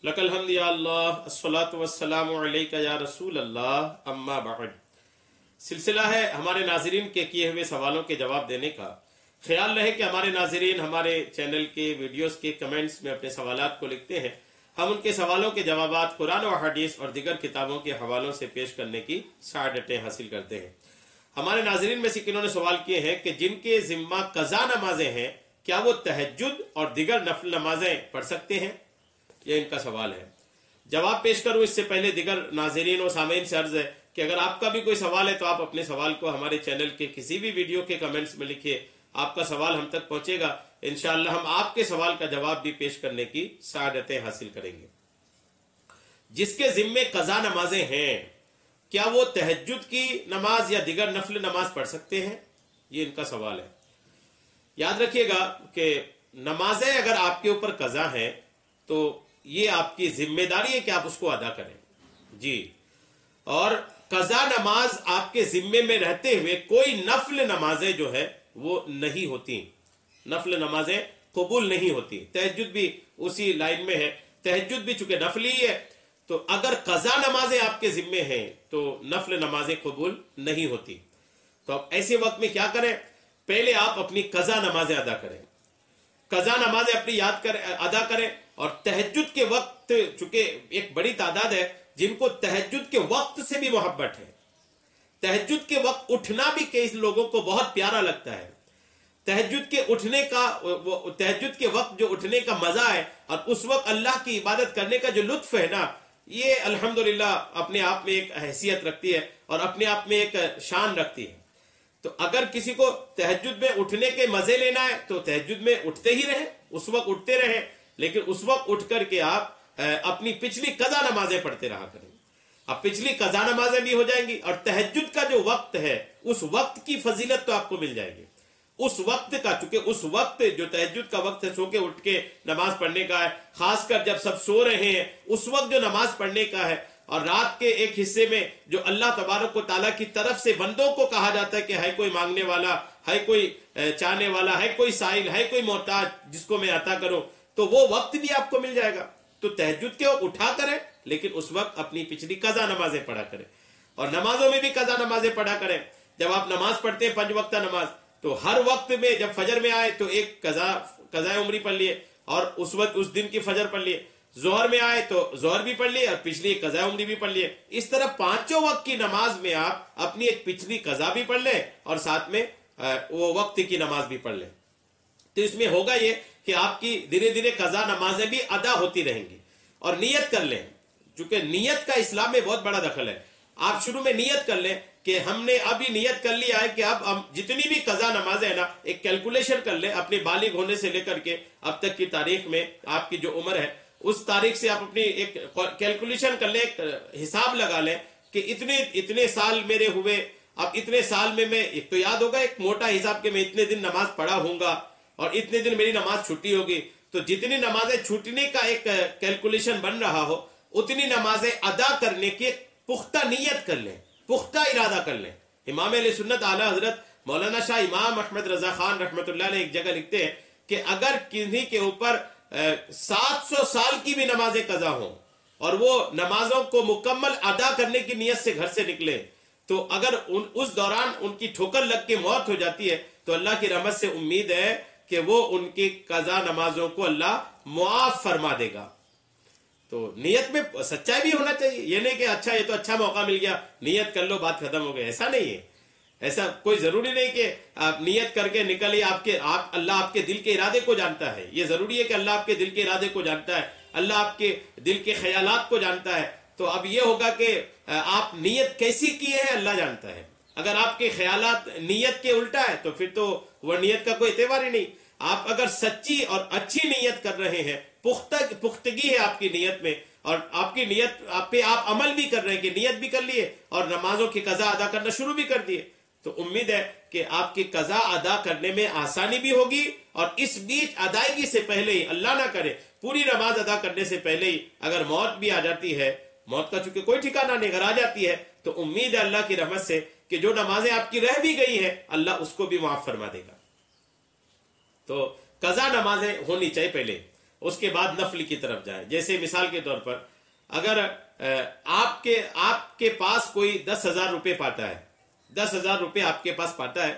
लकल हम्द या अल्लाह अस्सलातु वस्सलामु अलैका या रसूल अल्लाह अम्मा बाद। सिलसिला है हमारे नाज़रीन के किए हुए सवालों के जवाब देने का। ख्याल रहे कि हमारे नाज़रीन हमारे चैनल के वीडियोस के कमेंट्स में अपने सवालात को लिखते हैं। हम उनके सवालों के जवाबात कुरान और हदीस और दीगर किताबों के हवालों से पेश करने की सआदतें हासिल करते हैं। हमारे नाज़रीन में से किन्होंने सवाल किए हैं कि जिनके ज़िम्मा कज़ा नमाजें हैं, क्या वो तहज्जुद और दीगर नफल नमाजें पढ़ सकते हैं? ये इनका सवाल है। जवाब पेश करूं इससे पहले दीगर नाज़रीन और सामीन से अर्ज है कि अगर आपका भी कोई सवाल है तो आप अपने सवाल को हमारे चैनल के किसी भी वीडियो के कमेंट्स में लिखिए। आपका सवाल हम तक पहुंचेगा। इंशाअल्लाह हम आपके सवाल का जवाब भी पेश करने की सआदतें हासिल करेंगे। जिसके जिम्मे कज़ा नमाजें हैं, क्या वो तहज्जुद की नमाज या दीगर नफल नमाज पढ़ सकते हैं? ये इनका सवाल है। याद रखिएगा कि नमाजें अगर आपके ऊपर कज़ा हैं तो ये आपकी जिम्मेदारी है कि आप उसको अदा करें जी। और कज़ा नमाज आपके जिम्मे में रहते हुए कोई नफल नमाजें जो है वो नहीं होती, नफल नमाजें कबूल नहीं होती। तहज्जुद भी उसी लाइन में है। तहज्जुद भी चूंकि नफली है तो अगर कज़ा नमाजें आपके जिम्मे हैं तो नफल नमाजें कबूल नहीं होती। तो अब ऐसे वक्त में क्या करें? पहले आप अपनी कज़ा नमाजें अदा करें। कज़ा नमाजें अपनी अदा करें। और तहज्जुद के वक्त, चूंकि एक बड़ी तादाद है जिनको तहज्जुद के वक्त से भी मोहब्बत है, तहज्जुद के वक्त उठना भी कई लोगों को बहुत प्यारा लगता है। तहज्जुद के उठने का, तहज्जुद के वक्त जो उठने का मजा है और उस वक्त अल्लाह की इबादत करने का जो लुत्फ है ना, ये अल्हम्दुलिल्लाह अपने आप में एक हैसियत रखती है और अपने आप में एक शान रखती है। तो अगर किसी को तहज्जुद में उठने के मजे लेना है तो तहज्जुद में उठते ही रहे, उस वक्त उठते रहे, लेकिन उस वक्त उठ करके आप अपनी पिछली कज़ा नमाजें पढ़ते रहा करें। अब पिछली कज़ा नमाजें भी हो जाएंगी और तहज्जुद का जो वक्त है उस वक्त की फजीलत तो आपको मिल जाएगी। उस वक्त का, चूंकि उस वक्त जो तहज्जुद का वक्त है सो के उठ के नमाज पढ़ने का है, खासकर जब सब सो रहे हैं उस वक्त जो नमाज पढ़ने का है। और रात के एक हिस्से में जो अल्लाह तबारक व तआला की तरफ से बंदों को कहा जाता है कि है कोई मांगने वाला, है कोई चाहने वाला, है कोई साइल, है कोई मोहताज जिसको मैं अता करूं, तो वो वक्त भी आपको मिल जाएगा। तो तहज्जुद के वक्त उठा करें, लेकिन उस वक्त अपनी पिछली कज़ा नमाजें पढ़ा करें। और नमाजों में भी कज़ा नमाजें पढ़ा करें। जब आप नमाज पढ़ते हैं 5 वक्ता नमाज, तो हर वक्त में जब फजर में आए तो एक कज़ाए उम्री पढ़ लिए और उस वक्त उस दिन की फजर पढ़ लिए। जोहर में आए तो जोहर भी पढ़ लिए और पिछली एक कज़ाए उम्री भी पढ़ लिए। इस तरह 5 वक्त की नमाज में आप अपनी एक पिछली कज़ा भी पढ़ लें और साथ में वो वक्त की नमाज भी पढ़ लें। तो इसमें होगा ये कि आपकी धीरे धीरे कज़ा नमाजें भी अदा होती रहेंगी। और नियत कर लें, चूंकि नियत का इस्लाम में बहुत बड़ा दखल है। आप शुरू में नियत कर लें कि हमने अभी नियत कर लिया है कि अब हम जितनी भी कज़ा नमाजें है ना, एक कैलकुलेशन कर लें अपने बालिग होने से लेकर के अब तक की तारीख में आपकी जो उम्र है उस तारीख से आप अपनी एक कैलकुलेशन कर लें, एक हिसाब लगा लें कि इतने साल मेरे हुए, अब इतने साल में मैं, एक तो याद होगा एक मोटा हिसाब के मैं इतने दिन नमाज पढ़ा हूंगा और इतने दिन मेरी नमाज छुट्टी होगी। तो जितनी नमाजें छूटने का एक कैलकुलेशन बन रहा हो उतनी नमाजें अदा करने की पुख्ता नियत कर लें, पुख्ता इरादा कर लें। इमाम अहले सुन्नत आला हजरत मौलाना शाह इमाम अहमद रजा खान रहमतुल्लाह अलैह एक जगह लिखते हैं कि अगर किसी के ऊपर 700 साल की भी नमाजें कज़ा हों और वो नमाजों को मुकम्मल अदा करने की नियत से घर से निकले, तो अगर उस दौरान उनकी ठोकर लग के मौत हो जाती है तो अल्लाह की रहमत से उम्मीद है कि वो उनकी कज़ा नमाजों को अल्लाह मुआफ फरमा देगा। तो नियत में सच्चाई भी होना चाहिए। ये नहीं कि अच्छा ये तो अच्छा मौका मिल गया, नियत कर लो बात खत्म हो गई, ऐसा नहीं है। ऐसा कोई जरूरी नहीं कि आप नियत करके निकलिए। अल्लाह आपके दिल के इरादे को जानता है। ये जरूरी है कि अल्लाह आपके दिल के इरादे को जानता है, अल्लाह आपके दिल के ख्यालात को जानता है। तो अब ये होगा कि आप नियत कैसी की है अल्लाह जानता है। अगर आपके ख्यालात नियत के उल्टा है तो फिर तो वह नियत का कोई एतबार ही नहीं। आप अगर सच्ची और अच्छी नियत कर रहे हैं, पुख्तगी है आपकी नियत में और आपकी नियत पे आप अमल भी कर रहे हैं कि नियत भी कर लिए और नमाजों की कज़ा अदा करना शुरू भी कर दिए, तो उम्मीद है कि आपकी कज़ा अदा करने में आसानी भी होगी। और इस बीच अदायगी से पहले ही, अल्लाह ना करे, पूरी नमाज अदा करने से पहले ही अगर मौत भी आ जाती है, मौत का चूंकि कोई ठिकाना नहीं, अगर आ जाती है तो उम्मीद है अल्लाह की रहमत से कि जो नमाजें आपकी रह भी गई है अल्लाह उसको भी माफ फरमा देगा। तो कज़ा नमाजें होनी चाहिए पहले। اس کے بعد نفل کی طرف جائیں. جیسے مثال کے طور پر اگر آپ کے پاس کوئی 10,000 روپے پاتا ہے, 10,000 روپے آپ کے پاس پاتا ہے,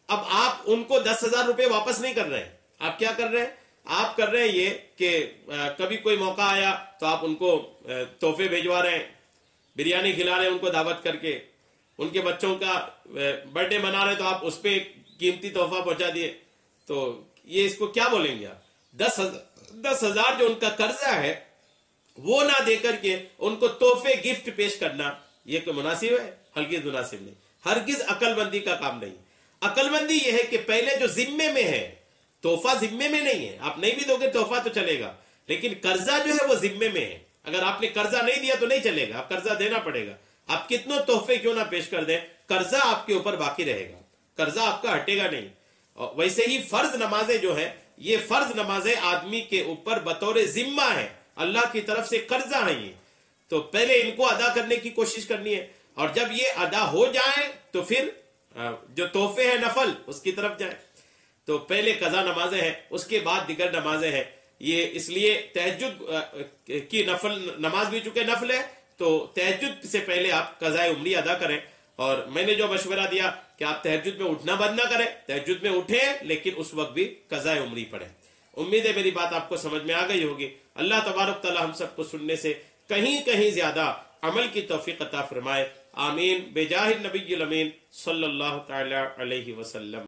اب آپ ان کو 10,000 روپے واپس نہیں کر رہے ہیں. آپ کیا کر رہے ہیں؟ آپ کر رہے ہیں یہ کہ کبھی کوئی موقع آیا تو آپ ان کو تحفے بھیجوا رہے ہیں, بریانی کھلا رہے ہیں ان کو دعوت کر کے, ان کے بچوں کا برتھ ڈے منا رہے ہیں تو آپ اس پہ قیمتی تحفہ پہنچا دیے. تو یہ اس کو کیا بولیں گے آپ؟ 10,000 جو ان کا قرضہ ہے وہ نہ دے کر کے ان کو تحفے گفٹ پیش کرنا, یہ کوئی مناسب ہے؟ ہرگز مناسب نہیں, ہرگز عقل مندی کا کام نہیں. عقل مندی یہ ہے کہ پہلے جو ذمے میں ہے, تحفہ ذمے میں نہیں ہے, آپ نہیں بھی دو گے تحفہ تو چلے گا, لیکن قرضہ جو ہے وہ ذمے میں ہے. اگر آپ نے قرضہ نہیں دیا تو نہیں چلے گا, آپ قرضہ دینا پڑے گا. آپ کتنوں تحفے کیوں نہ پیش کر دیں, قرضہ آپ کے اوپر باقی رہے گا, قرضہ آپ کا ہٹے گا نہیں. اور ویسے ہی فرض نمازیں جو ہے, یہ فرض نمازیں آدمی کے اوپر بطور ذمہ ہے, اللہ کی طرف سے قرضہ ہیں یہ, تو پہلے ان کو ادا کرنے کی کوشش کرنی ہے. اور جب یہ ادا ہو جائیں تو پھر جو تحفے ہیں نفل اس کی طرف جائیں. تو پہلے قضا نمازیں ہیں, اس کے بعد دیگر نمازیں ہیں. یہ اس لیے تہجد کی نفل نماز بھی چونکہ نفل ہے تو تہجد سے پہلے آپ قضائے عمری ادا کریں. اور میں نے جو مشورہ دیا کہ آپ تہجد میں اٹھنا بند نہ کریں, تہجد میں اٹھیں لیکن اس وقت بھی قضائے عمری پڑھیں. امید ہے میری بات آپ کو سمجھ میں آ گئی ہوگی. اللہ تبارک تعالی ہم سب کو سننے سے کہیں زیادہ عمل کی توفیق عطا فرمائے. آمین بجاہ النبی الامین صلی اللہ تعالی علیہ وسلم.